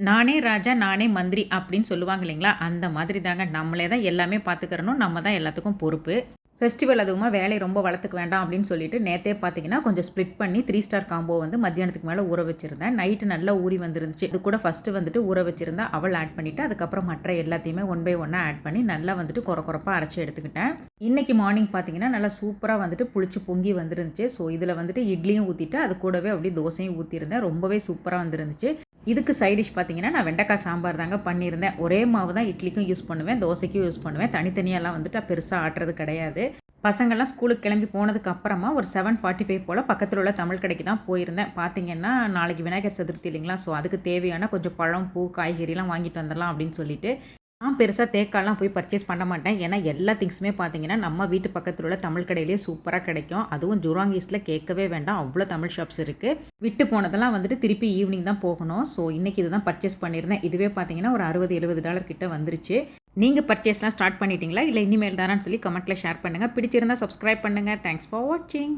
நானே ராஜா, நானே மந்திரி அப்படின்னு சொல்லுவாங்க இல்லைங்களா? அந்த மாதிரி தாங்க. நம்மளே தான் எல்லாமே பார்த்துக்கிறணும். நம்ம தான் எல்லாத்துக்கும் பொறுப்பு. ஃபெஸ்டிவல் அதுவுமா வேலைய ரொம்ப வளர்த்துக்க வேண்டாம் அப்படின்னு சொல்லிட்டு, நேத்தே பார்த்தீங்கன்னா, கொஞ்சம் ஸ்ப்ளிட் பண்ணி 3 ஸ்டார் காம்போ வந்து மத்தியானத்துக்கு மேல ஊற வச்சிருந்தேன். நைட்டு நல்லா ஊறி வந்துருந்துச்சு. அது கூட ஃபர்ஸ்ட்டு வந்துட்டு ஊற வச்சிருந்த அவல் ஆட் பண்ணிட்டு, அதுக்கப்புறம் மற்ற எல்லாத்தையுமே ஒன் பை ஒன்னா ஆட் பண்ணி, நல்லா வந்துட்டு கொரப்பா அரைச்சு எடுத்துக்கிட்டேன். இன்னைக்கு மார்னிங் பார்த்தீங்கன்னா, நல்லா சூப்பரா வந்துட்டு புளிச்சு பொங்கி வந்துருந்துச்சு. ஸோ, இதில வந்துட்டு இட்லியும் ஊத்திட்டு, அது கூடவே அப்படியே தோசையும் ஊத்தியிருந்தேன். ரொம்பவே சூப்பரா வந்துருந்துச்சு. இதுக்கு சைட் டிஷ் பார்த்தீங்கன்னா, நான் வெண்டைக்காய் சாம்பார் தாங்க பண்ணியிருந்தேன். ஒரே மாவு தான் இட்லிக்கும் யூஸ் பண்ணுவேன், தோசைக்கும் யூஸ் பண்ணுவேன். தனித்தனியாலாம் வந்துட்டு பெருசா ஆட்டுறது கிடையாது. பசங்கள்லாம் ஸ்கூலுக்கு கிளம்பி போனதுக்கு அப்புறமா ஒரு 7:45 போல பக்கத்துல உள்ள தமிழ் கடைக்கு தான் போயிருந்தேன். பார்த்தீங்கன்னா, நாளைக்கு விநாயகர் சதுர்த்தி இல்லைங்களா? ஸோ, அதுக்கு தேவையான கொஞ்சம் பழம், பூ, காய்கறிலாம் வாங்கிட்டு வந்துடலாம் அப்படின்னு சொல்லிட்டு, நான் பெருசா தேக்காலாம் போய் பர்ச்சேஸ் பண்ண மாட்டேன். ஏன்னா, எல்லா திங்ஸுமே பார்த்தீங்கன்னா, நம்ம வீட்டு பக்கத்துல உள்ள தமிழ் கடையிலேயே சூப்பரா கிடைக்கும். அதுவும் ஜூராங் ஈஸ்ட்ல கேட்கவே வேண்டாம். அவ்ளோ தமிழ் ஷாப்ஸ் இருக்கு. விட்டு போனதெல்லாம் வந்துட்டு திருப்பி ஈவினிங் தான் போகணும். ஸோ, இன்னைக்கு இதுதான் பர்ச்சேஸ் பண்ணியிருந்தேன். இதுவே பார்த்தீங்கன்னா, ஒரு $60, $70 கிட்ட வந்துருச்சு. நீங்க பர்ச்சேஸ்லாம் ஸ்டார்ட் பண்ணிட்டீங்களா? இல்ல இனிமேல் தானான்னு சொல்லி கமெண்ட்ல ஷேர் பண்ணுங்க. பிடிச்சிருந்தா சப்ஸ்கிரைப் பண்ணுங்க. தேங்க்ஸ் ஃபார் வாட்சிங்.